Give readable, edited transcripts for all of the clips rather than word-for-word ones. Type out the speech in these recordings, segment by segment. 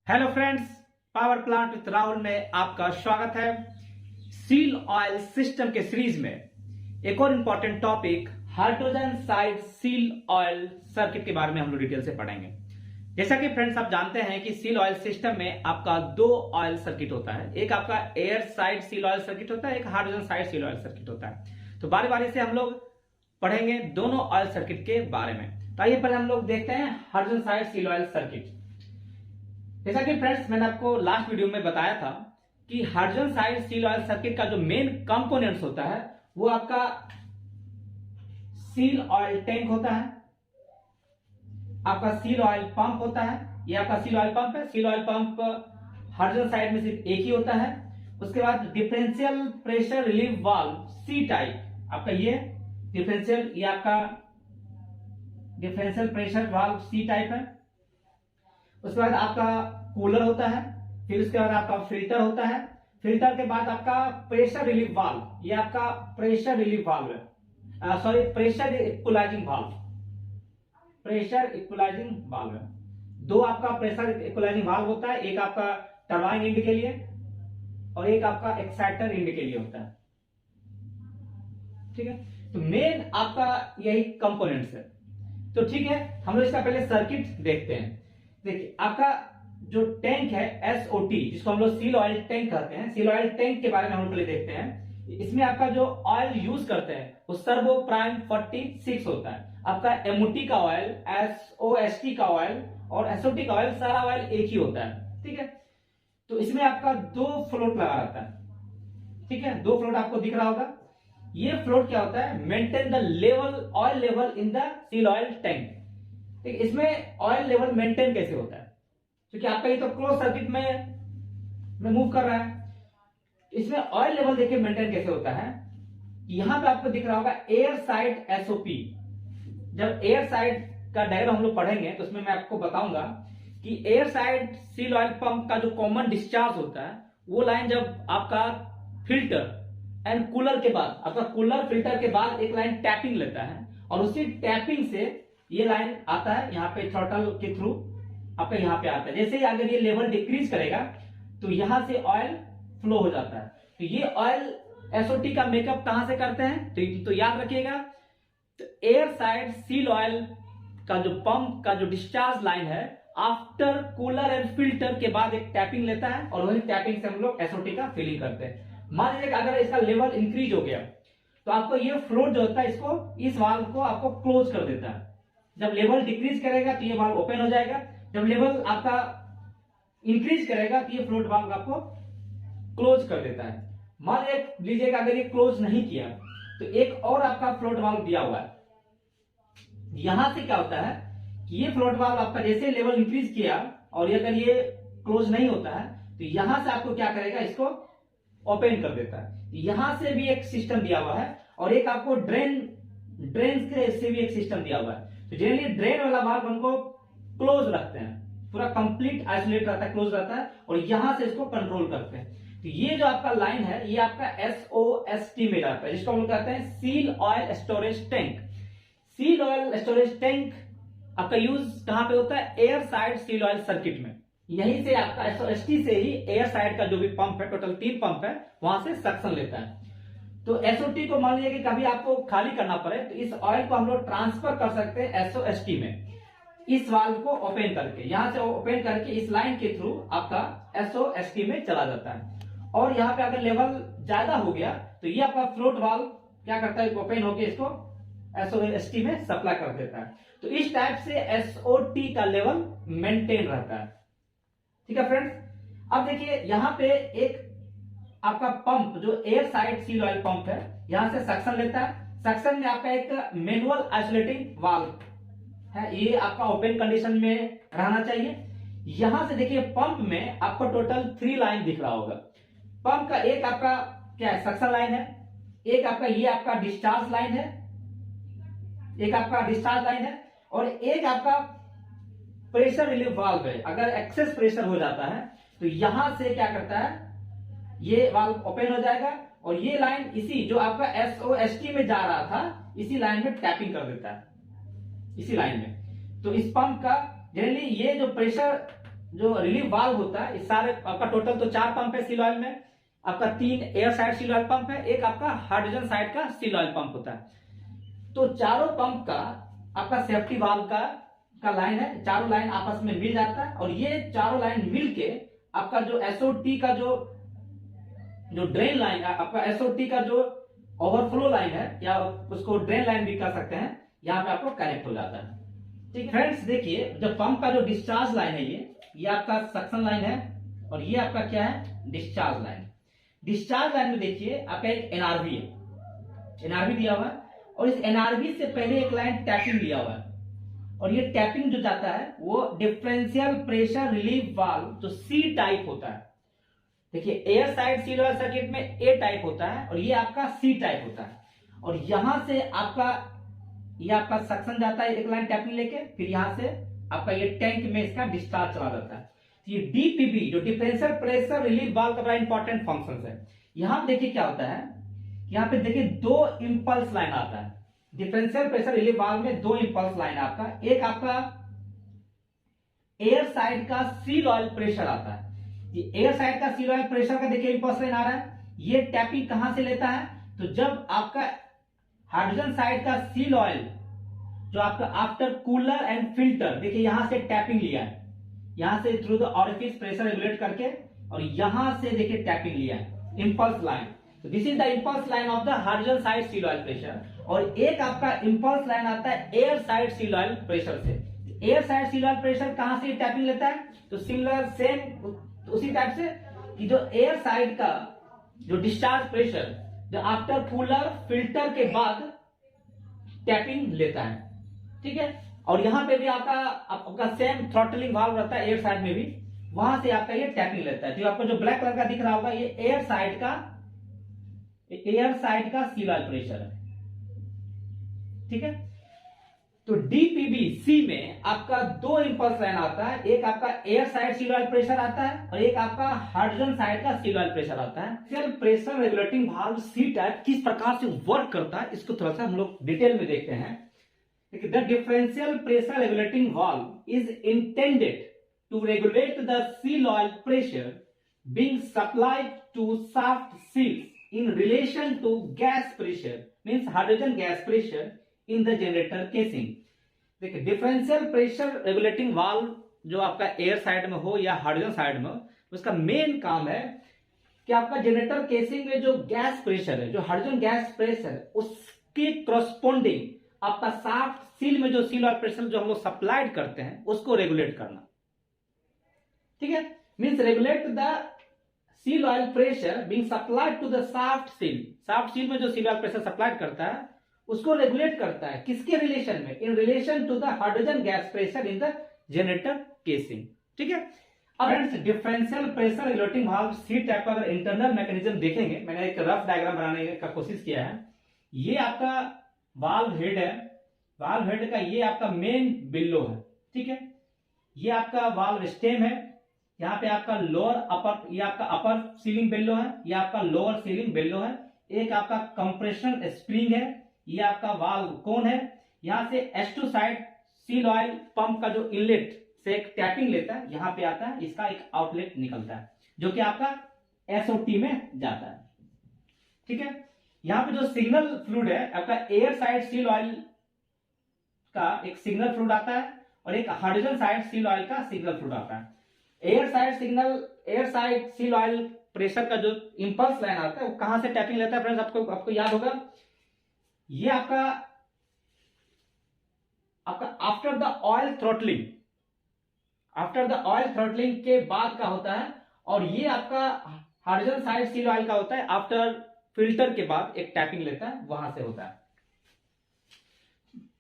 Hello friends, power plant with Rahul में आपका स्वागत है। सील ऑयल सिस्टम के सीरीज में एक और important topic hydrogen side seal oil circuit के बारे में हम लोग डिटेल से पढ़ेंगे। जैसा कि फ्रेंड्स आप जानते हैं कि सील ऑयल सिस्टम में आपका दो ऑयल सर्किट होता है, एक आपका air side seal oil circuit होता है, एक hydrogen side seal oil circuit होता है। तो बारी बारी से हम लोग पढ़ेंगे दोनों ऑयल सर्किट के बारे में। तो आइए पहले हम लोग देखते हैं hydrogen side seal oil circuit. जैसा कि फ्रेंड्स मैंने आपको लास्ट वीडियो में बताया था कि hydrogen side seal oil circuit का जो मेन कंपोनेंट्स होता है वो आपका सील ऑयल टैंक होता है, आपका सील ऑयल पंप होता है, ये आपका सील ऑयल पंप है। Seal oil pump hydrogen side में सिर्फ एक ही होता है। उसके बाद differential pressure relief valve C type आपका ये डिफरेंशियल, ये आपका differential pressure valve C type है। उसके बाद आपका कूलर होता है, फिर उसके बाद आपका फिल्टर होता है, फिल्टर के बाद आपका प्रेशर रिलीफ वाल्व, ये आपका प्रेशर रिलीफ वाल्व है, sorry pressure equalising valve, pressure equalising valve है। दो आपका प्रेशर इक्वलाइजिंग वाल्व होता है, एक आपका टरबाइन एंड के लिए और एक आपका एक्साइटर एंड के लिए होता है। ठीक है, तो मेन आपका यही कंपोनेंट्स है। तो ठीक है, हम लोग इसका पहले सर्किट देखते हैं। देखिए आपका जो टैंक है एसओटी, जिसको हम लोग सील ऑयल टैंक कहते हैं, सील ऑयल टैंक के बारे में हम लोग पहले देखते हैं। इसमें आपका जो ऑयल यूज करते हैं वो सर्वो प्राइम 46 होता है। आपका एमओटी का ऑयल, एसओएसटी का ऑयल और एसओटी का ऑयल, सारा ऑयल एक ही होता है। ठीक है, तो इसमें आपका दो फ्लोट लगा रहता है। ठीक है, दो फ्लोट आपको दिख रहा होगा। ये फ्लोट क्या होता है, maintain the level, oil level in the seal oil tank. ठीक, इसमें ऑयल लेवल मेंटेन कैसे होता है, क्योंकि आपका ये तो क्लोज सर्किट में मूव कर रहा है। इसमें ऑयल लेवल देखिए मेंटेन कैसे होता है। यहां पे आपको दिख रहा होगा एयर साइड एसओपी। जब एयर साइड का डायग्राम हम लोग पढ़ेंगे तो उसमें मैं आपको बताऊंगा कि air side seal oil pump का जो कॉमन डिस्चार्ज होता है वो लाइन जब आपका फिल्टर एंड कूलर के बाद, आपका कूलर फिल्टर के बाद एक लाइन टैपिंग लेता है और उसी टैपिंग से ये लाइन आता है यहाँ पे थ्रॉटल के थ्रू आपका यहाँ पे आता है। जैसे ही अगर ये लेवल डिक्रीज करेगा तो यहां से ऑयल फ्लो हो जाता है। तो ये ऑयल एसओटी का मेकअप कहां से करते हैं, तो याद रखिएगा, तो एयर साइड सील ऑयल का जो पंप का जो डिस्चार्ज लाइन है आफ्टर कूलर एंड फिल्टर के बाद एक टैपिंग लेता है और वही टैपिंग से हम लोग एसओटी का फिलिंग करते हैं। मान लीजिए अगर इसका लेवल इंक्रीज हो गया तो आपको ये फ्लोट जो होता है इसको, इस वाल्व को आपको क्लोज कर देता है। जब लेवल डिक्रीज करेगा तो ये वाल्व ओपन हो जाएगा, जब लेवल आपका इंक्रीज करेगा तो ये फ्लोट वाल्व आपको क्लोज कर देता है। मान लीजिएगा अगर ये क्लोज नहीं किया तो एक और आपका फ्लोट वाल्व दिया हुआ है। यहां से क्या होता है कि ये फ्लोट वाल्व आपका जैसे लेवल इंक्रीज किया और अगर ये क्लोज नहीं होता है तो यहां से आपको क्या करेगा, इसको ओपन कर देता है। यहां से भी एक सिस्टम दिया हुआ है और एक आपको ड्रेन से भी एक सिस्टम दिया हुआ है। तो जनरली ड्रेन वाला वाल्व हमको क्लोज रखते हैं, पूरा कंप्लीट आइसोलेट रहता है, क्लोज रहता है और यहां से इसको कंट्रोल करते हैं। तो ये जो आपका लाइन है ये आपका एसओएसटी में जाता है, जिसको हम लोग कहते हैं seal oil storage tank. Seal oil storage tank आपका यूज कहां पे होता है, air side seal oil circuit में। यहीं से आपका एसओएसटी से ही एयर साइड का जो भी पंप है, टोटल 3 पंप है, वहां से सक्शन लेता है। तो एसओटी को मान लीजिए कि कभी आपको खाली करना पड़े तो इस ऑयल को हम लोग ट्रांसफर कर सकते हैं एसओएसटी में, इस वाल्व को ओपन करके, यहां से ओपन करके इस लाइन के थ्रू आपका एसओएसटी में चला जाता है। और यहां पे अगर लेवल ज्यादा हो गया तो ये आपका फ्लोट वाल्व क्या करता है, ओपन होकर इसको एसओएसटी में सप्लाई कर देता है। तो इस टाइप से एसओटी का लेवल मेंटेन रहता है। ठीक है फ्रेंड्स, अब देखिए यहां पे एक आपका पंप जो air side seal oil pump है, यहां से सक्शन लेता है। सक्शन में आपका एक मैनुअल आइसोलेटिंग वाल्व है, ये आपका ओपन कंडीशन में रहना चाहिए। यहां से देखिए पंप में आपको टोटल 3 लाइन दिख रहा होगा। पंप का एक आपका क्या है, सक्शन लाइन है, एक आपका ये आपका डिस्चार्ज लाइन है, एक आपका डिस्चार्ज लाइन है और एक आपका प्रेशर रिलीफ वाल्व है। अगर एक्सेस प्रेशर हो जाता है तो यहां से क्या करता है, ये वाल्व ओपन हो जाएगा और ये लाइन इसी जो आपका एसओएसटी में जा रहा था इसी लाइन में टैपिंग कर देता है, इसी लाइन में। तो इस पंप का जनरली ये जो प्रेशर जो रिलीफ वाल्व होता है, इस सारे आपका टोटल तो 4 पंप है सील ऑयल में, आपका 3 air side seal oil pump है, एक आपका हाइड्रोजन साइड का सील ऑयल पंप होता है। तो चारों पंप का आपका सेफ्टी वाल्व का लाइन है, चारों लाइन आपस में मिल जाता है और ये चारों लाइन मिलके आपका जो एसओटी का जो ड्रेन लाइन है, आपका एसओटी का जो ओवरफ्लो लाइन है या उसको ड्रेन लाइन भी कर सकते हैं, यहाँ पे आपको कनेक्ट हो जाता है। ठीक है फ्रेंड्स, देखिए जब पंप का जो डिस्चार्ज लाइन है ये आपका सक्शन लाइन है और ये आपका क्या है, डिस्चार्ज लाइन। डिस्चार्ज लाइन में देखिए आपका एक एनआरवी है, एनआरवी दिया हुआ है और इस एनआरवी से पहले एक लाइन टैपिंग लिया हुआ है और ये टैपिंग जो जाता है वो डिफरेंशियल प्रेशर रिलीफ वाल्व जो सी टाइप होता है। देखिए air side seal oil circuit में ए टाइप होता है और ये आपका सी टाइप होता है और यहां से आपका ये आपका सक्शन जाता है एक लाइन टैपिंग लेके, फिर यहां से आपका ये टैंक में इसका डिस्चार्ज चला जाता है। ये डीपीबी जो डिफरेंशियल प्रेशर रिलीफ वाल्व का बड़ा इंपॉर्टेंट फंक्शन है। यहां देखिए क्या होता है, यहां पे देखिए 2 इंपल्स लाइन आता है। डिफरेंशियल प्रेशर रिलीफ वाल्व में 2 इंपल्स लाइन आपका, एक आपका एयर साइड का सील ऑयल प्रेशर आता है। ये एयर साइड का सील ऑयल प्रेशर का देखिए इंपल्स लाइन आ रहा है। ये टैपिंग कहां से लेता है, तो जब आपका हाइड्रोजन साइड का सील ऑयल जो आपका आफ्टर कूलर एंड फिल्टर, देखिए यहां से टैपिंग लिया है, यहां से through the orifice pressure regulate करके और यहां से देखिए टैपिंग लिया है, इंपल्स लाइन। तो this is the impulse line of the hydrogen side seal oil pressure. और एक आपका इंपल्स लाइन आता है air side seal oil pressure से। Air side seal oil pressure कहां से टैपिंग लेता है, तो सिमिलर सेम उसी टाइप से कि जो एयर साइड का जो डिस्चार्ज प्रेशर जो आफ्टर कूलर फिल्टर के बाद टैपिंग लेता है। ठीक है, और यहां पे भी आपका सेम थ्रॉटलिंग वाल्व रहता है एयर साइड में भी, वहां से आपका ये टैपिंग लेता है। तो आपको जो ब्लैक कलर का दिख रहा होगा ये एयर साइड का सील ऑयल प्रेशर है। ठीक है, तो डीपीबी-सी में आपका 2 इंपल्स लाइन आता है, एक आपका air side seal oil pressure आता है और एक आपका हाइड्रोजन साइड का सील ऑयल प्रेशर आता है। Seal pressure regulating valve C type किस प्रकार से वर्क करता है इसको थोड़ा सा हम लोग डिटेल में देखते हैं। The differential pressure regulating valve is intended to regulate the seal oil pressure being supplied to shaft seals in relation to gas pressure, means hydrogen gas pressure in the generator casing. देखिए differential pressure regulating valve जो आपका air side में हो या hydrogen side में हो, उसका main काम है कि आपका जनरेटर केसिंग में जो गैस प्रेशर है, जो हाइड्रोजन गैस प्रेशर है, उसके करस्पॉन्डिंग आपका शाफ्ट सील में जो सील ऑयल प्रेशर जो हम लोग सप्लाइड करते हैं उसको रेगुलेट करना। ठीक है, means regulate the seal oil pressure being supplied to the shaft seal. Shaft seal में जो सील ऑयल प्रेशर सप्लाइड करता है उसको रेगुलेट करता है किसके रिलेशन में, in relation to the hydrogen gas pressure in the generator casing. ठीक है, अब friends differential pressure regulating valve C type का अगर इंटरनल मैकेनिज्म देखेंगे, मैंने एक रफ डायग्राम बनाने का कोशिश किया है। ये आपका वाल्व हेड है, वाल्व हेड का ये आपका मेन बिल्लो है। ठीक है, ये आपका वाल्व स्टेम है, यहाँ पे आपका लोअर अपर, ये आपका अपर सीलिंग बेल्लो है, ये आपका लोअर सीलिंग बेल्लो है, एक आपका कंप्रेशन स्प्रिंग है, ये आपका वाल्व कोन है। यहां से S2 side seal oil pump का जो इनलेट से एक टैपिंग लेता है, यहां पे आता है, इसका एक आउटलेट निकलता है जो कि आपका SOT में जाता है। ठीक है, यहां पे जो सिग्नल फ्लूइड है आपका एयर साइड सील ऑयल का एक सिग्नल फ्लूइड आता है और एक हाइड्रोजन साइड सील ऑयल का सिग्नल फ्लूइड आता है। Air side seal oil pressure का जो इंपल्स लाइन आता है वो कहां से टैपिंग लेता है फ्रेंड्स, आपको याद होगा, ये आपका आफ्टर द ऑयल थ्रॉटलिंग के बाद का होता है और ये आपका हाइड्रोजन साइड सील ऑयल का होता है आफ्टर फिल्टर के बाद एक टैपिंग लेता है, वहां से होता है।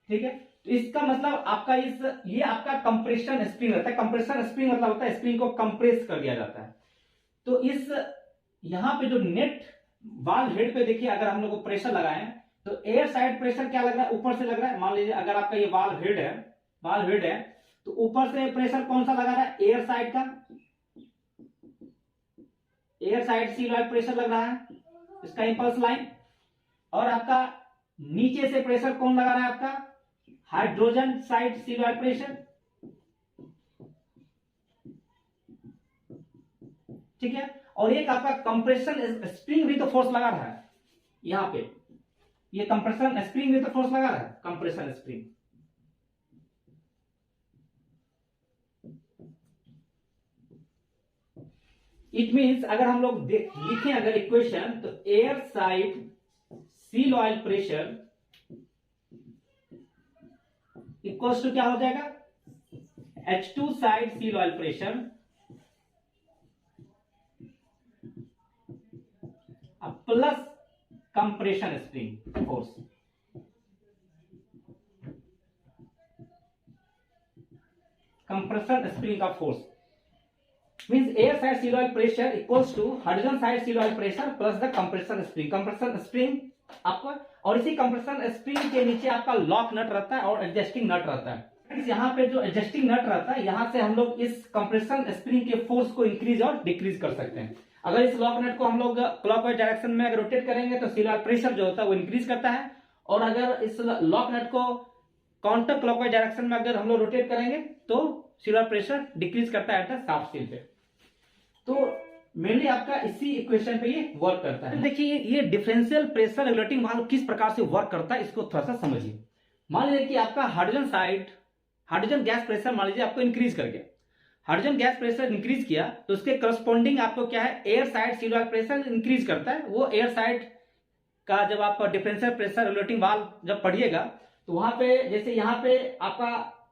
ठीक है, तो इसका मतलब आपका ये आपका कंप्रेशन स्प्रिंग रहता है। कंप्रेशन स्प्रिंग मतलब होता है स्प्रिंग को कंप्रेस कर दिया जाता है। तो इस यहां पे जो नेट वाल्व हेड पे देखिए अगर हम लोग को प्रेशर लगाएं तो एयर साइड प्रेशर क्या लग रहा है, ऊपर से लग रहा है। मान लीजिए अगर आपका ये वाल्व हेड है तो ऊपर से प्रेशर कौन सा लगा रहा है, air side seal oil pressure लग रहा है, इसका इंपल्स लाइन। और आपका नीचे से प्रेशर कौन लगा रहा है, आपका hydrogen side seal oil pressure. ठीक है। और एक आपका कंप्रेशन स्प्रिंग भी तो फोर्स लगा रहा है यहाँ पे, ये कंप्रेशन स्प्रिंग भी तो फोर्स लगा रहा है, कंप्रेशन स्प्रिंग। इट मीन्स अगर हम लोग लिखें अगर इक्वेशन, तो air side seal oil pressure equals to क्या हो जाएगा, H2 side seal oil pressure plus compression spring force. Compression spring का force means air side seal oil pressure equals to hydrogen side seal oil pressure plus the compression spring. Compression spring आपका, और इसी compression spring के नीचे आपका lock nut रहता है और एडजस्टिंग नट रहता है। यहाँ पे जो एडजस्टिंग नट रहता है, यहां से हम लोग इस कंप्रेशन स्प्रिंग के फोर्स को इंक्रीज और डिक्रीज कर सकते हैं। अगर इस लॉक नट को हम लोग क्लॉकवाइज डायरेक्शन में अगर रोटेट करेंगे तो सील ऑयल प्रेशर जो होता है वो इंक्रीज करता है, और अगर इस लॉक नट को काउंटर क्लॉकवाइज डायरेक्शन में अगर हम लोग रोटेट करेंगे तो सील ऑयल प्रेशर डिक्रीज करता है शाफ्ट सील पे। तो मेनली आपका इसी इक्वेशन पे ये वर्क करता है। देखिए ये डिफरेंशियल प्रेशर रेगुलेटिंग वाल्व किस प्रकार से वर्क करता है, इसको थोड़ा सा समझिए। मान लीजिए कि आपका हाइड्रोजन गैस प्रेशर मान लीजिए आपको इंक्रीज कर गया, हाइड्रोजन गैस प्रेशर इंक्रीज किया तो उसके करस्पॉन्डिंग आपको क्या है, air side seal oil pressure increase करता है। वो एयर साइड का जब आप डिफरेंशियल प्रेशर रेगुलेटिंग वाल्व जब पढ़िएगा तो वहां पे जैसे यहाँ पे आपका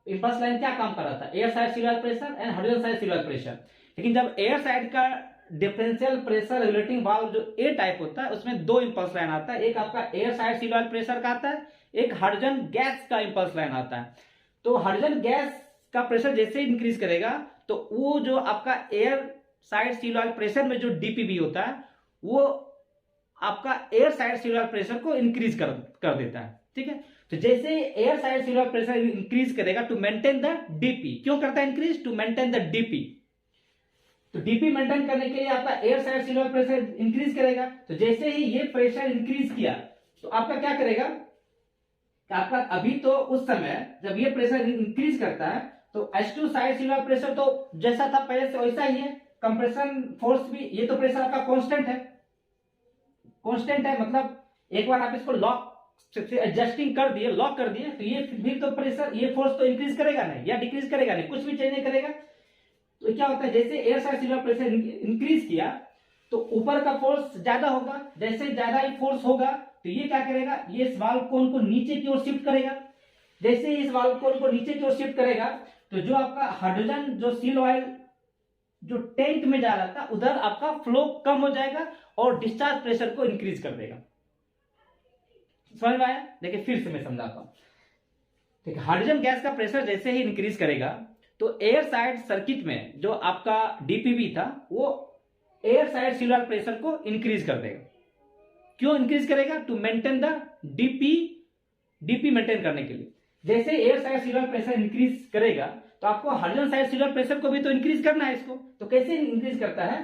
इंपल्स लाइन क्या काम कर रहा था, air side seal oil pressure and hydrogen side seal oil pressure. लेकिन जब एयर साइड का डिफरेंशियल प्रेशर रेगुलेटिंग वाल्व जो ए टाइप होता है उसमें दो इंपल्स लाइन आता है, एक आपका air side seal oil pressure का आता है, एक हाइड्रोजन गैस का इंपल्स लाइन आता है। तो हाइड्रोजन गैस का प्रेशर जैसे ही इंक्रीज करेगा तो वो जो आपका air side seal oil pressure में जो डीपीबी होता है वो आपका air side seal oil pressure को इंक्रीज कर देता है, ठीक है। तो जैसे air side seal oil pressure increase करेगा टू मेंटेन द डीपी, क्यों करता है increase, to maintain the DP. तो डीपी मेंटेन करने के लिए आपका air side seal oil pressure increase करेगा। तो जैसे ही ये प्रेशर इंक्रीज किया तो आपका क्या करेगा, आपका अभी तो उस समय जब ये प्रेशर इंक्रीज करता है तो H2 side seal oil pressure तो जैसा था पहले से वैसा ही है, कंप्रेशन फोर्स भी, ये तो प्रेशर आपका कांस्टेंट है, मतलब एक बार आप इसको लॉक से एडजस्टिंग कर दिए, लॉक कर दिए, तो ये फिर तो प्रेशर, ये फोर्स तो इंक्रीज करेगा नहीं या डिक्रीज करेगा नहीं, कुछ भी चेंज नहीं करेगा। तो क्या होता है, जैसे air side seal oil pressure increase किया तो ऊपर का फोर्स ज्यादा होगा, जैसे ज्यादा ही फोर्स होगा तो ये क्या करेगा, ये इस वाल्व कोन को नीचे की ओर शिफ्ट करेगा। जैसे इस वाल्व कोन को नीचे की ओर शिफ्ट करेगा तो जो आपका हाइड्रोजन जो सील ऑयल जो टैंक में जा रहा था उधर आपका फ्लो कम हो जाएगा और डिस्चार्ज प्रेशर को इंक्रीज कर देगा। समझ में आया? देखिए फिर से मैं समझाता हूं। देखिए हाइड्रोजन गैस का प्रेशर जैसे ही इंक्रीज करेगा तो एयर साइड सर्किट में जो आपका डीपीबी था वो air side seal oil pressure को इंक्रीज कर देगा। क्यों इंक्रीज करेगा, to maintain the DP maintain करने के लिए। जैसे air side seal oil pressure increase करेगा तो आपको hydrogen side seal oil pressure को भी तो इंक्रीज करना है इसको। तो कैसे इंक्रीज करता है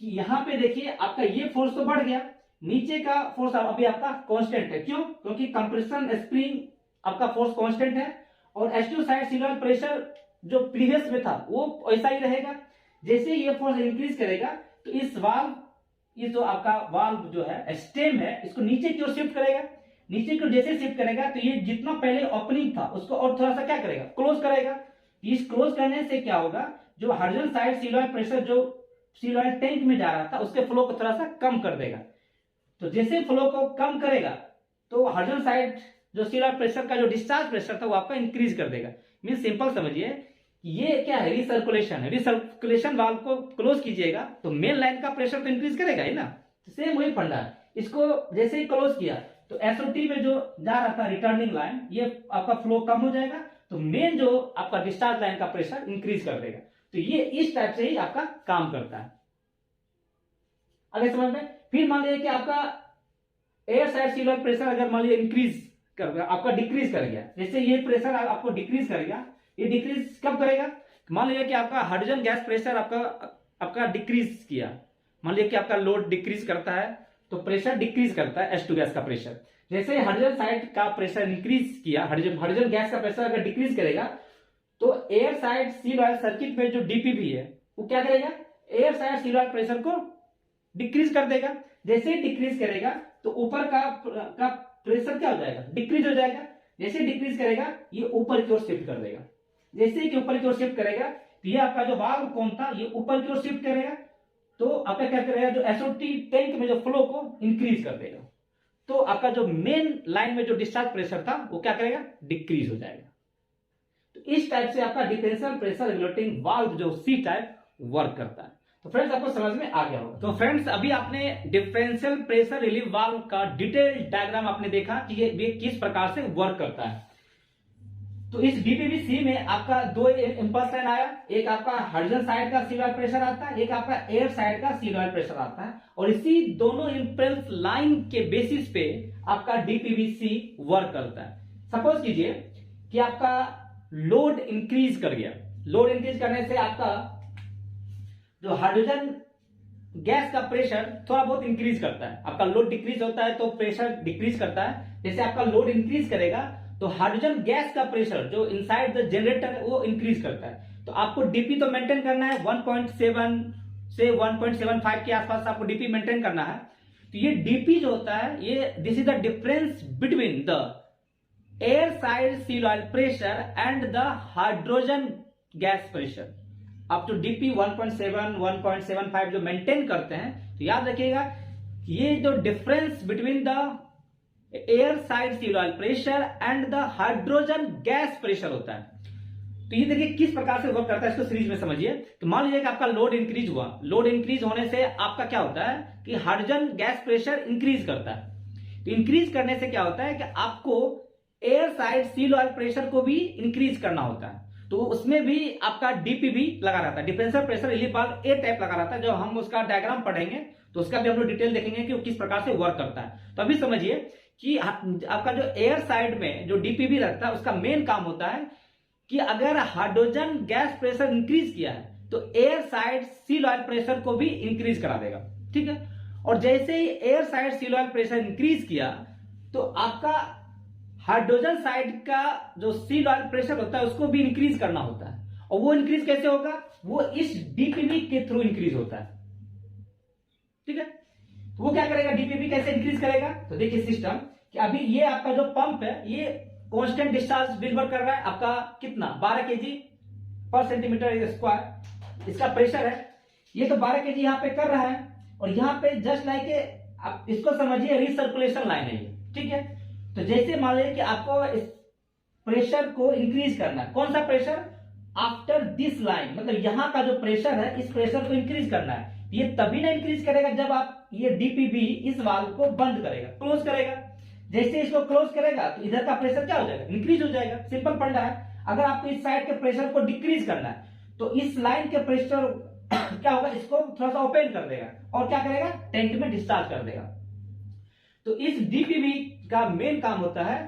कि यहां पे देखिए आपका ये फोर्स तो बढ़ गया, नीचे का फोर्स अभी आपका कांस्टेंट है। क्यों, क्योंकि कंप्रेशन स्प्रिंग आपका फोर्स कांस्टेंट है और H2 side seal oil pressure जो प्रीवियस में था वो ऐसा ही रहेगा। जैसे ये फोर्स इंक्रीज करेगा तो इस वाल्व, ये जो आपका वाल्व जो है स्टेम है, इसको नीचे की ओर शिफ्ट करेगा। नीचे की ओर जैसे शिफ्ट करेगा तो ये जितना पहले ओपनिंग था उसको और थोड़ा सा क्या करेगा, क्लोज करेगा। इस क्लोज करने से क्या होगा, जो hydrogen side seal oil pressure जो सील ऑयल टैंक में जा रहा था उसके फ्लो को थोड़ा सा कम कर देगा। तो जैसे फ्लो को कम करेगा तो हाइड्रोजन साइड जो सील ऑयल प्रेशर का जो डिस्चार्ज प्रेशर था वो आपका इंक्रीज कर देगा। मीन सिंपल समझिए, ये क्या है, रिसर्कुलेशन है। रिसर्कुलेशन वाल्व को क्लोज कीजिएगा तो मेन लाइन का प्रेशर तो इंक्रीज करेगा ही ना। तो सेम वही फंडा है, इसको जैसे ही क्लोज किया तो एसओटी में जो जा रहा था रिटर्निंग लाइन, ये आपका फ्लो कम हो जाएगा तो मेन जो आपका डिस्चार्ज लाइन का प्रेशर इंक्रीज कर देगा। तो ये इस टाइप से ही आपका काम करता है। अगर समझ में, फिर मान लीजिए कि आपका air side seal oil pressure अगर मान लीजिए इंक्रीज कर गया, आपका डिक्रीज कर गया, जैसे ये प्रेशर आपको डिक्रीज करेगा, ये डिक्रीज कब करेगा, मान लीजिए कि आपका हाइड्रोजन गैस प्रेशर आपका डिक्रीज किया, मान लीजिए कि आपका लोड डिक्रीज करता है तो प्रेशर डिक्रीज करता है H2 गैस का प्रेशर। जैसे हाइड्रोजन साइड का प्रेशर इंक्रीज किया, हाइड्रोजन गैस का प्रेशर अगर डिक्रीज करेगा तो air side seal oil circuit में जो डीपीबी है वो क्या करेगा, air side seal valve pressure को डिक्रीज कर देगा। जैसे ही डिक्रीज करेगा तो ऊपर का प्रेशर क्या हो जाएगा, डिक्रीज हो जाएगा। जैसे डिक्रीज करेगा ये ऊपर की ओर शिफ्ट कर देगा। जैसे ही ऊपर की ओर शिफ्ट करेगा तो ये आपका जो वाल्व कौन था ये ऊपर की ओर शिफ्ट करेगा, तो आपका क्या करेगा, जो एसओटी टैंक में जो फ्लो को इंक्रीज कर देगा। तो आपका जो मेन लाइन में जो डिस्चार्ज प्रेशर था वो क्या करेगा, डिक्रीज हो जाएगा। तो इस टाइप से आपका डिफरेंशियल प्रेशर रेगुलेटिंग वाल्व जो सी टाइप वर्क करता है। तो फ्रेंड्स आपको समझ में आ गया होगा। तो फ्रेंड्स अभी आपने डिफरेंशियल प्रेशर रिलीफ वाल्व का डिटेल डायग्राम आपने देखा कि ये किस प्रकार से वर्क करता है। तो इस डीपीवीसी में आपका दो इंपल्स लाइन आया, एक आपका हॉरिजॉन्टल साइड का सील वाल्व प्रेशर आता है, एक आपका एयर साइड का सील वाल्व प्रेशर आता है, और इसी दोनों इंपल्स लाइन के बेसिस पे आपका डीपीवीसी वर्क करता है। सपोज कीजिए कि आपका लोड इंक्रीज कर गया, लोड इंक्रीज करने से आपका जो हाइड्रोजन गैस का प्रेशर थोड़ा बहुत इंक्रीज करता है। आपका लोड डिक्रीज होता है तो प्रेशर डिक्रीज करता है। जैसे आपका लोड इंक्रीज करेगा तो हाइड्रोजन गैस का प्रेशर जो इनसाइड द जनरेटर है वो इंक्रीज करता है। तो आपको डीपी तो मेंटेन करना है 1.7 से 1.75 के आसपास आपको डीपी मेंटेन करना है। तो ये डीपी जो होता है ये this is the difference between the air side seal oil pressure and the hydrogen gas pressure. आप जो डीपी 1.7 1.75 जो मेंटेन करते हैं तो याद रखिएगा ये जो difference between the air side seal oil pressure and the hydrogen gas pressure होता है। तो ये देखिए किस प्रकार से वर्क करता है, इसको सीरीज में समझिए। तो मान लीजिए कि आपका लोड इंक्रीज हुआ, लोड इंक्रीज होने से आपका क्या होता है कि हाइड्रोजन गैस प्रेशर इंक्रीज करता है। तो इंक्रीज करने से क्या होता है कि आपको air side seal oil pressure को भी इंक्रीज करना होता है। तो उसमें भी आपका डीपी भी लगा रहता है, डिफरेंशियल प्रेशर रिलीफ वाल्व ए टाइप लगा रहता है। जब हम उसका डायग्राम पढ़ेंगे तो उसका भी हम लोग डिटेल देखेंगे कि वो किस प्रकार से वर्क करता है। तो अभी समझिए कि आपका जो एयर साइड में जो डीपीबी रहता है उसका मेन काम होता है कि अगर हाइड्रोजन गैस प्रेशर इंक्रीज किया है तो air side seal oil pressure को भी इंक्रीज करा देगा, ठीक है। और जैसे ही air side seal oil pressure increase किया तो आपका हाइड्रोजन साइड का जो सील ऑयल प्रेशर होता है उसको भी इंक्रीज करना होता है। और वो इंक्रीज कैसे होगा, वो इस डीपीबी के थ्रू इंक्रीज होता है, ठीक है। तो वो क्या करेगा, डीपीबी कैसे इंक्रीज करेगा, तो देखिए सिस्टम कि अभी ये आपका जो पंप है ये कांस्टेंट डिस्चार्ज डिलीवर कर रहा है आपका कितना 12 केजी पर सेंटीमीटर स्क्वायर इसका प्रेशर है। ये तो 12 केजी यहाँ पे कर रहा है और यहाँ पे जस्ट लाइक आप इसको समझिए रिसर्कुलेशन लाइन है ये, ठीक है। तो जैसे मान लीजिए कि आपको इस प्रेशर को इंक्रीज करना है, कौन सा प्रेशर, आफ्टर दिस लाइन, मतलब यहाँ का जो प्रेशर है इस प्रेशर को इंक्रीज करना है। ये तभी ना इंक्रीज करेगा जब आप ये डीपीबी इस वाल्व को बंद करेगा, क्लोज करेगा। जैसे इसको क्लोज करेगा तो इधर का प्रेशर क्या हो जाएगा, इंक्रीज हो जाएगा। सिंपल फंडा है। अगर आपको इस साइड के प्रेशर को डिक्रीज करना है तो इस लाइन के प्रेशर क्या होगा, इसको थोड़ा सा ओपन कर देगा और क्या करेगा, टैंक में डिस्चार्ज कर देगा। तो इस डीपीबी का मेन काम होता है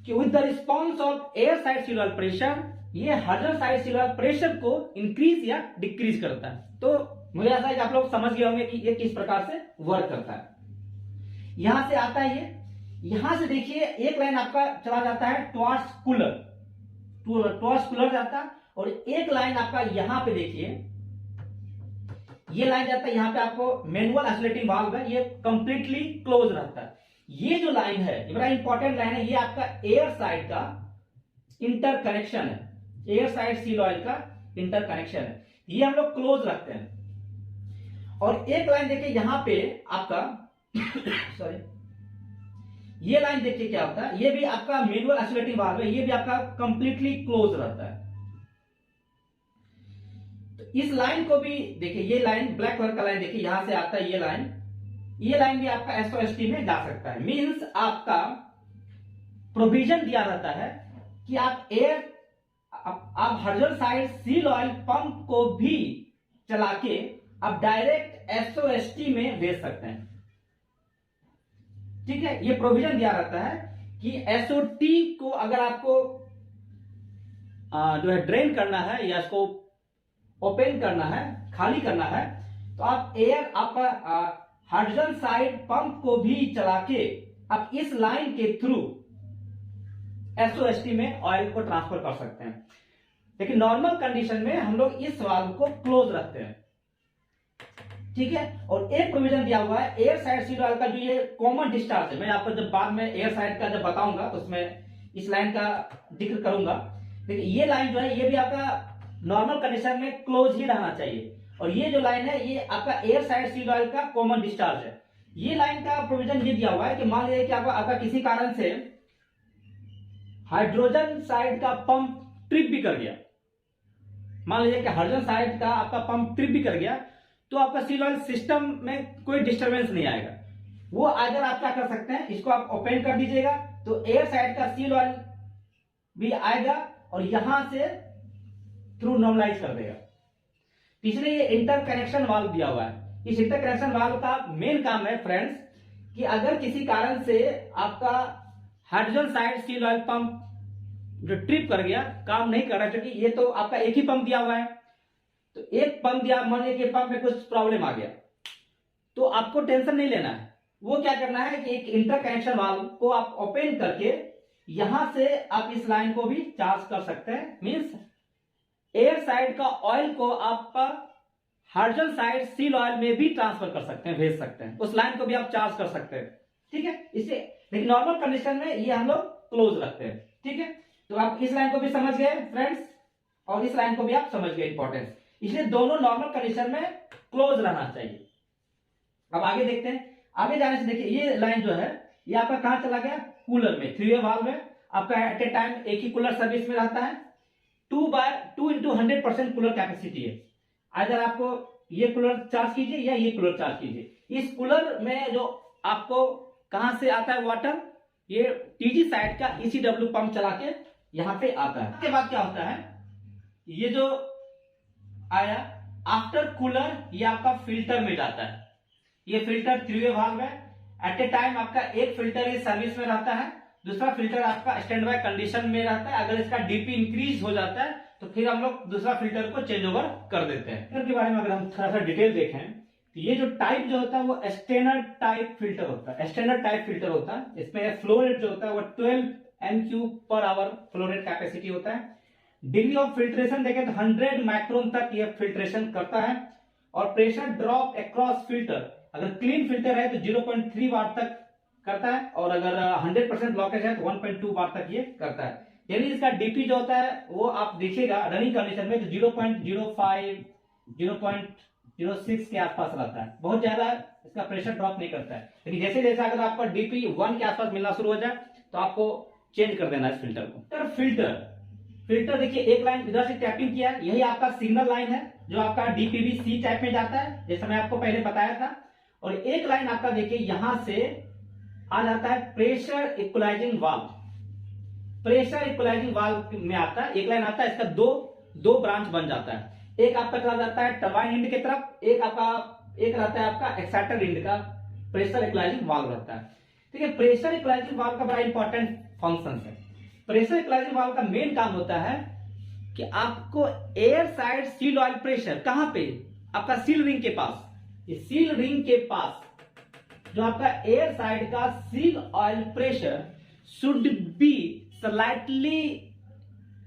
कि with the response of air side seal oil pressure ये hydrogen side seal oil pressure को इंक्रीज या डिक्रीज करता है। तो मुझे ऐसा है कि आप लोग समझ गए होंगे कि ये किस प्रकार से वर्क करता है। यहां से आता है ये, यहां से देखिए एक लाइन आपका चला जाता है टुवर्ड्स कूलर, टुवर्ड्स कूलर जाता है, और एक लाइन आपका यहां पे देखिए ये लाइन जाता है यहां पे आपको मैनुअल ऑसिलेटिंग वाल्व है, ये कंप्लीटली क्लोज रहता है। ये जो लाइन है ये बड़ा इंपॉर्टेंट लाइन है, ये आपका एयर साइड का इंटरकनेक्शन है, एयर साइड सील ऑयल का इंटरकनेक्शन है, ये हम लोग क्लोज रखते हैं। और एक लाइन देखिए यहां पे आपका सॉरी ये लाइन देखिए क्या होता है, ये भी आपका मैनुअल ऑसिलेटिंग वाल्व है, ये भी आपका कंप्लीटली क्लोज रहता है। तो इस लाइन को भी देखिए, ये लाइन ब्लैक कलर का लाइन देखिए यहां से आता है, ये लाइन भी आपका एसओएसटी में जा सकता है। मींस आपका प्रोविजन दिया रहता है कि आप hydrogen side seal oil pump को भी चला के आप डायरेक्ट एसओएसटी में भेज सकते हैं, ठीक है। ये प्रोविजन दिया रहता है कि एसओटी को अगर आपको जो है ड्रेन करना है या इसको ओपन करना है, खाली करना है, तो आप आपका हाइड्रोजन साइड पंप को भी चला के आप इस लाइन के थ्रू एसओएसटी में ऑयल को ट्रांसफर कर सकते हैं। लेकिन नॉर्मल कंडीशन में हम लोग इस वाल्व को क्लोज रखते हैं, ठीक है। और एक प्रोविजन दिया हुआ है एयर साइड सील ऑयल का, जो ये कॉमन डिस्चार्ज है, मैं आपको जब बाद में एयर साइड का जब बताऊंगा तो उसमें इस लाइन का जिक्र करूंगा। देखिए ये लाइन जो है ये भी आपका नॉर्मल कंडीशन में क्लोज ही रहना चाहिए, और ये जो लाइन है ये आपका एयर साइड सील ऑयल का कॉमन डिस्चार्ज है। ये लाइन का प्रोविजन ये दिया हुआ है कि मान लीजिए कि आपका किसी कारण से हाइड्रोजन साइड का पंप ट्रिप भी कर गया, मान लीजिए कि हाइड्रोजन साइड का आपका पंप ट्रिप भी कर गया, तो आपका सील ऑयल सिस्टम में कोई डिस्टरबेंस नहीं आएगा। वो अगर आप क्या कर सकते हैं, इसको आप ओपन कर दीजिएगा तो एयर साइड का सील ऑयल भी आएगा और यहां से थ्रू नॉर्मलाइज कर देगा। तीसरे ये इंटर कनेक्शन वाल्व दिया हुआ है। इस इंटर कनेक्शन वाल्व का मेन काम है फ्रेंड्स कि अगर किसी कारण से आपका hydrogen side seal oil pump जो ट्रिप कर गया, काम नहीं कर रहा, क्योंकि ये तो आपका एक ही पंप दिया हुआ है, तो एक पंप दिया, मान लीजिए कि पंप में कुछ प्रॉब्लम आ गया, तो आपको टेंशन नहीं लेना है। वो क्या करना है कि एक इंटर कनेक्शन वाल्व को आप ओपन करके यहां से आप इस लाइन को भी चार्ज कर सकते हैं। मींस एयर साइड का ऑयल को आपका हाइड्रोजन साइड सील ऑयल में भी ट्रांसफर कर सकते हैं, भेज सकते हैं, उस लाइन को भी आप चार्ज कर सकते हैं। ठीक है, इसे लेकिन नॉर्मल कंडीशन में ये हम लोग क्लोज रखते हैं। ठीक है, तो आप इस लाइन को भी समझ गए फ्रेंड्स, और इस लाइन को भी आप समझ गए इंपॉर्टेंस, इसलिए दोनों नॉर्मल कंडीशन में क्लोज रहना चाहिए। अब आगे देखते हैं। आगे जाने से देखिए ये लाइन जो है ये आपका कहां चला गया, कूलर में, 3 वे वाल्व में। आपका एट ए टाइम एक ही कूलर सर्विस में रहता है, 2 into 100% कूलर कैपेसिटी है। अगर आपको ये कूलर चार्ज कीजिए या ये कूलर चार्ज कीजिए, इस कूलर में जो आपको कहां से आता है वाटर, ये टीजी साइड का ECW पंप चला के यहां पे आता है। उसके बाद क्या होता है, ये जो आया आफ्टर कूलर ये आपका फिल्टर में जाता है। ये फिल्टर 3 वे वाल्व है। एट ए टाइम आपका एक फिल्टर इस सर्विस में रहता है, दूसरा फिल्टर आपका स्टैंड बाय कंडीशन में रहता है। अगर इसका डीपी इंक्रीज हो जाता है तो फिर हम लोग दूसरा फिल्टर को चेंज ओवर कर देते हैं। फिल्टर के बारे में अगर हम थोड़ा सा डिटेल देखें तो ये जो टाइप जो होता है वो स्टैंडर्ड टाइप फिल्टर होता है। स्टैंडर्ड टाइप फिल्टर होता है, इसमें फ्लो रेट जो होता है वो 12 m³ फ्लो रेट कैपेसिटी होता है। डिग्री ऑफ फिल्ट्रेशन देखें तो 100 माइक्रोन तक यह फिल्ट्रेशन करता है। और प्रेशर ड्रॉप अक्रॉस फिल्टर, अगर क्लीन फिल्टर है तो 0.3 बार तक करता है, और अगर 100% ब्लॉकेज है तो 1.2 बार तक ये करता है। यानी इसका डीपी जो होता है वो आप देखिएगा रनिंग कंडीशन में तो 0.05 0.06 के आसपास रहता है, बहुत ज्यादा इसका प्रेशर ड्रॉप नहीं करता है। लेकिन जैसे जैसे अगर आपका डीपी 1 के आसपास मिलना शुरू हो जाए तो आपको चेंज कर देना है इस फिल्टर को। फिल्टर देखिए एक लाइन इधर से टैपिंग किया है, यही आपका सिग्नल लाइन है जो आपका DPVC टाइप में जाता है, जैसा मैं आपको पहले बताया था। और एक लाइन आपका देखिए यहां से आ जाता है pressure equalising valve. Pressure equalising valve में आता है, एक लाइन आता है, इसका दो ब्रांच बन जाता है। एक आपका चला जाता है टरबाइन एंड की तरफ, एक रहता है आपका एक्साइटर एंड का प्रेशर इक्वलाइजिंग वाल्व रहता है। ठीक है, प्रेशर इक्वलाइजिंग वाल्व का बड़ा इंपॉर्टेंट फंक्शन है। प्रेशर इक्वलाइजिंग वाल्व का मेन काम होता है कि आपको air side seal oil pressure कहां पे, आपका सील रिंग के पास, इस सील रिंग के पास जो आपका एयर साइड का seal oil pressure should be slightly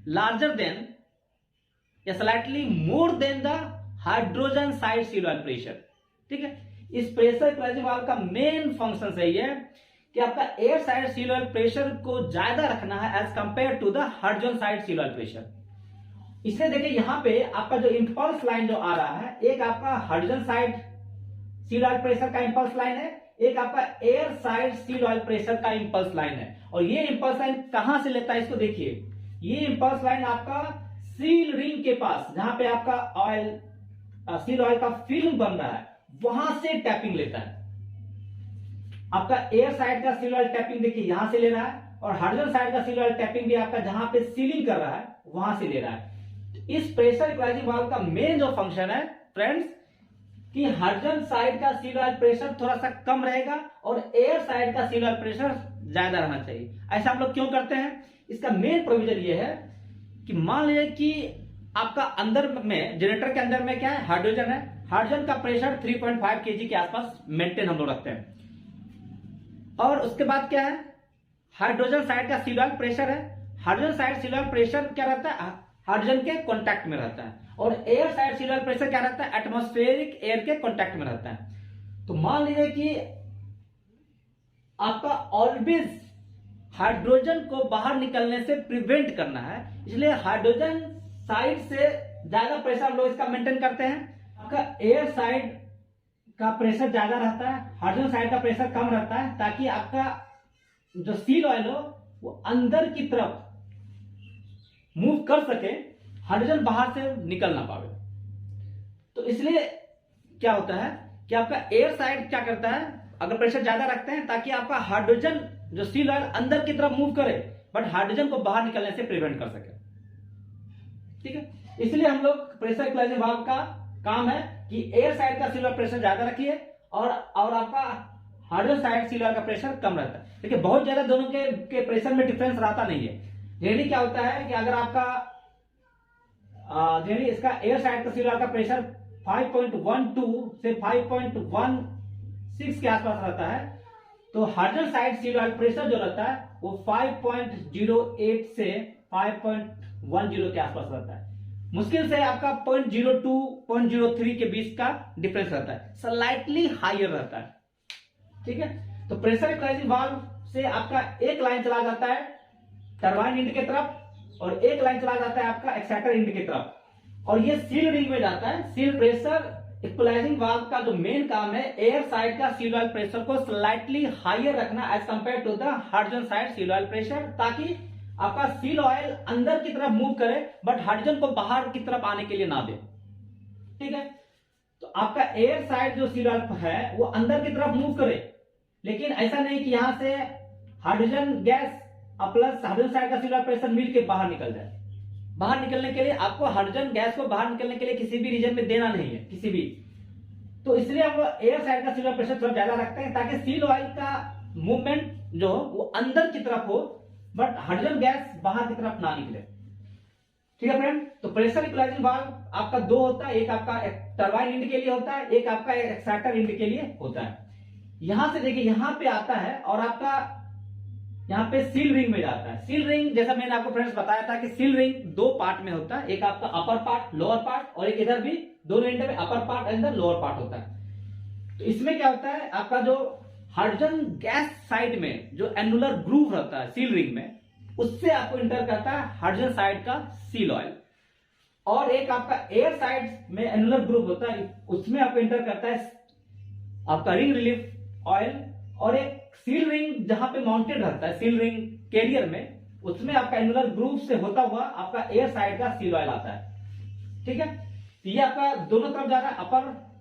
larger than या slightly more than the hydrogen side seal oil pressure. ठीक है, इस प्रेशर इक्वलाइजिंग वाल्व का मेन फंक्शन सही है कि आपका air side seal oil pressure को ज्यादा रखना है as compare to the hydrogen side seal oil pressure. इसलिए देखिए यहां पे आपका जो इंपल्स लाइन जो आ रहा है, एक आपका hydrogen side seal oil pressure का इंपल्स लाइन है, एक आपका air side seal oil pressure का इंपल्स लाइन है। और ये इंपल्स लाइन कहां से लेता है इसको देखिए, ये इंपल्स लाइन आपका सील रिंग के पास जहां पे आपका ऑयल सील ऑयल का फिल्म बन रहा है वहां से टैपिंग लेता है। आपका एयर साइड का सील ऑयल टैपिंग देखिए यहां से ले रहा है, और हाइड्रोजन साइड का सील ऑयल टैपिंग भी आपका जहां पे सीलिंग कर रहा है वहां से ले रहा है। इस प्रेशर इक्वलाइजिंग वाल्व का मेन जो फंक्शन है फ्रेंड्स कि हाइड्रोजन साइड का सील ऑयल प्रेशर थोड़ा सा कम रहेगा और एयर साइड का सील ऑयल प्रेशर ज्यादा रहना चाहिए। ऐसा हम लोग क्यों करते हैं, इसका मेन प्रोविजन ये है कि मान लीजिए कि आपका अंदर में जनरेटर के अंदर में क्या है, हाइड्रोजन है, हाइड्रोजन का प्रेशर 3.5 kg के आसपास मेंटेन हम लोग रखते हैं। और उसके बाद क्या है, हाइड्रोजन साइड का सील ऑयल प्रेशर है। Hydrogen side seal oil pressure क्या रहता है, हाइड्रोजन के कांटेक्ट में रहता है। और air side seal oil pressure क्या रहता है, एटमॉस्फेरिक एयर के कांटेक्ट में रहता है। तो मान लीजिए कि आपका ऑलवेज हाइड्रोजन को बाहर निकलने से प्रिवेंट करना है, इसलिए हाइड्रोजन साइड से ज्यादा प्रेशर हम लोग इसका मेंटेन करते हैं। आपका एयर साइड का प्रेशर ज्यादा रहता है, हाइड्रोजन साइड का प्रेशर कम रहता है, ताकि आपका जो सील ऑयल हो वो अंदर की तरफ मूव कर सके, हाइड्रोजन बाहर से निकल ना पावे। तो इसलिए क्या होता है कि आपका एयर साइड क्या करता है, अगर प्रेशर ज्यादा रखते हैं ताकि आपका हाइड्रोजन जो सील ऑयल अंदर की तरफ मूव करे, बट हाइड्रोजन को बाहर निकलने से प्रिवेंट कर सके। ठीक है, इसलिए हम लोग प्रेशर इक्वलाइजिंग वाल्व का काम है कि एयर साइड का सील ऑयल प्रेशर ज्यादा रखिए और आपका हाइड्रोजन साइड सील ऑयल का प्रेशर कम रहता है। देखिए बहुत ज्यादा दोनों के प्रेशर में डिफरेंस रहता नहीं है। जनरली क्या होता है कि अगर आपका जनरली इसका एयर साइड का सील ऑयल का प्रेशर 5.12 से 5.16 के आसपास रहता है, तो hydrogen side seal oil pressure जो रहता है वो 5.08 से 5.10 के आसपास रहता है। मुश्किल से आपका 0.02 0.03 के बीच का डिफरेंस रहता है, स्लाइटली हायर रहता है। ठीक है, तो प्रेशर इक्वलाइजिंग वाल्व से आपका एक लाइन चला जाता है टरबाइन एंड की तरफ और एक लाइन चला जाता है आपका एक्साइटर एंड की तरफ, और ये सील रिंग में जाता है। सील प्रेशर इक्वलाइजिंग वाल्व का जो मेन काम है एयर साइड का सील ऑयल प्रेशर को स्लाइटली हायर रखना as compare to the hydrogen side seal oil pressure, ताकि आपका सील ऑयल अंदर की तरफ मूव करे बट हाइड्रोजन को बाहर की तरफ आने के लिए ना दे। ठीक है, तो आपका एयर साइड जो सील ऑयल है वो अंदर की तरफ मूव करे, लेकिन ऐसा नहीं कि यहां से hydrogen gas plus hydrogen side का सील ऑयल प्रेशर मिल के बाहर निकल जाए। बाहर निकलने के लिए आपको हाइड्रोजन गैस को बाहर निकलने के लिए किसी भी रीजन में देना नहीं है, किसी भी। तो इसलिए हम एयर साइड का सील ऑयल प्रेशर थोड़ा ज्यादा रखते हैं ताकि सील ऑयल का मूवमेंट जो हो वो अंदर की तरफ हो बट हाइड्रोजन गैस बाहर की तरफ ना निकले। ठीक है फ्रेंड, तो प्रेशर इक्वलाइजिंग वाल्व आपका दो होता है, एक आपका टरबाइन एंड के लिए होता है, एक आपका एक्साइटर एंड के लिए होता है। यहां से देखिए यहां पे आता है और आपका यहाँ पे सील रिंग में जाता है। सील रिंग जैसा मैंने आपको फ्रेंड्स बताया था कि सील रिंग दो पार्ट में होता है, एक आपका अपर पार्ट लोअर पार्ट और एक इधर भी दोनों एंड में upper part and lower part होता है। तो इसमें क्या होता है आपका जो हाइड्रोजन गैस साइड में जो एनुलर ग्रूव रहता है सील रिंग में, उससे आपको इंटर करता है हाइड्रोजन साइड का सील ऑयल, और एक आपका एयर साइड में एनुलर ग्रूव होता है उसमें आपको इंटर करता है आपका रिंग रिलीफ ऑयल, और एक सील रिंग जहां पे माउंटेड रहता है सील रिंग कैरियर में, उसमें आपका एनुलर ग्रूव से होता हुआ आपका एयर साइड का सील ऑयल आता है। ठीक है, तो ये आपका दोनों तरफ जा रहा है,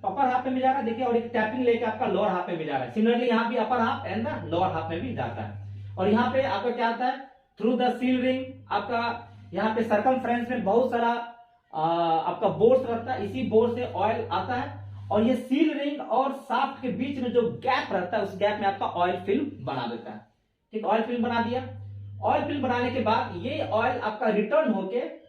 अपर हाफ में जा रहा है देखिए, और एक टैपिंग लेके आपका लोअर हाफ में भी जा रहा है। सिमिलरली यहाँ भी upper half and lower half में भी जाता है। और यहाँ पे आपका क्या आता है थ्रू द सील रिंग, आपका यहाँ पे सर्कमफ्रेंस में बहुत सारा आपका बोर्स रहता है, इसी बोर्स से ऑयल आता है, और ये सील रिंग और शाफ्ट के बीच में जो गैप रहता है उस गैप में आपका ऑयल फिल्म बना देता है। ठीक, ऑयल फिल्म बना दिया। ऑयल फिल्म बनाने के बाद ये ऑयल आपका रिटर्न होके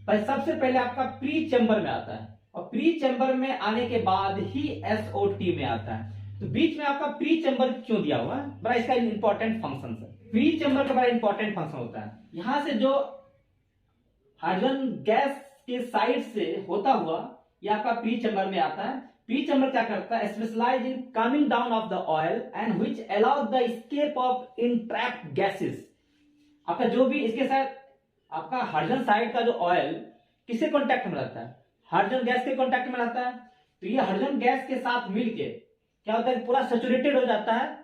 सबसे पहले आपका प्री चेंबर में आता है, और प्री चेंबर में आने के बाद ही SO2 में आता है। तो बीच में आपका प्री चेंबर क्यों दिया हुआ है, बड़ा इसका इंपॉर्टेंट फंक्शन है। प्री चेंबर का बड़ा इंपॉर्टेंट फंक्शन होता है, यहां से जो हाइड्रोजन गैस के साइड से होता हुआ ये आपका प्री चेंबर में आता है। प्री चेंबर क्या करता है, specialise in coming down of the oil and which allow the escape of entrapped gases. आपका जो भी इसके साथ आपका हाइड्रोजन साइड का जो ऑयल किसके कांटेक्ट में रहता है, हाइड्रोजन गैस के कांटेक्ट में रहता है। तो ये हाइड्रोजन गैस के साथ मिलके क्या होता है पूरा सैचुरेटेड हो जाता है,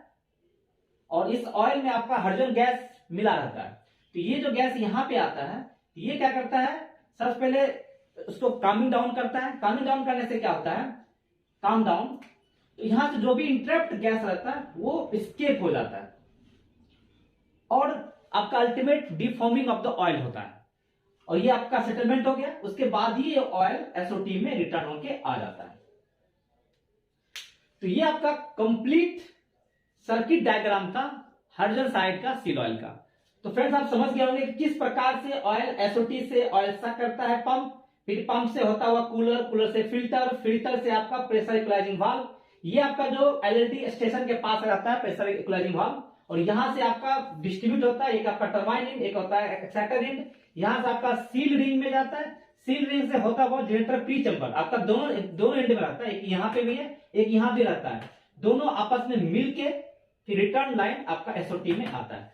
और इस ऑयल में आपका हाइड्रोजन गैस मिला रहता है। तो ये जो गैस यहां पे आता है ये क्या करता है, सबसे पहले उसको कामिंग डाउन करता है। कामिंग डाउन करने से क्या होता है, काम डाउन, तो यहां से जो भी इंटरप्ट गैस रहता है वो एस्केप हो जाता है, और आपका ultimate deforming of the oil होता है, और ये आपका सेटलमेंट हो गया। उसके बाद ही ये ऑयल SO2 में रिटर्न होके आ जाता है। तो ये आपका कंप्लीट सर्किट डायग्राम था हाइड्रोजन साइड का सील ऑयल का। तो फ्रेंड्स आप समझ गए होंगे कि किस प्रकार से ऑयल SO2 से ऑयल सक करता है पंप, फिर पंप से होता हुआ कूलर, कूलर से फिल्टर, फिल्टर से आपका प्रेशर इक्वलाइजिंग वाल्व। ये आपका जो LLD स्टेशन के पास रहता है प्रेशर इक्वलाइजिंग वाल्व, और यहां से आपका डिस्ट्रीब्यूट होता है, एक आपका टरबाइन एंड, एक होता है एक्साइटर एंड। यहां से आपका सील रिंग में जाता है, सील रिंग से होता हुआ जनरेटर प्री चैम्बर आपका दोनों एंड में रहता है, एक यहाँ पे भी है एक यहाँ भी रहता है, दोनों आपस में मिलके फिर रिटर्न लाइन आपका एसओटी में आता है।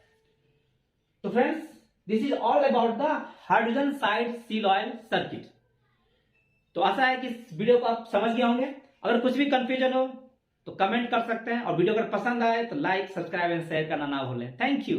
तो friends this is all about the hydrogen side seal oil circuit. तो आशा है कि इस वीडियो को आप समझ गए होंगे। अगर कुछ भी कंफ्यूजन हो तो कमेंट कर सकते हैं, और वीडियो अगर पसंद आए तो लाइक सब्सक्राइब एंड शेयर करना ना भूलें। Thank you.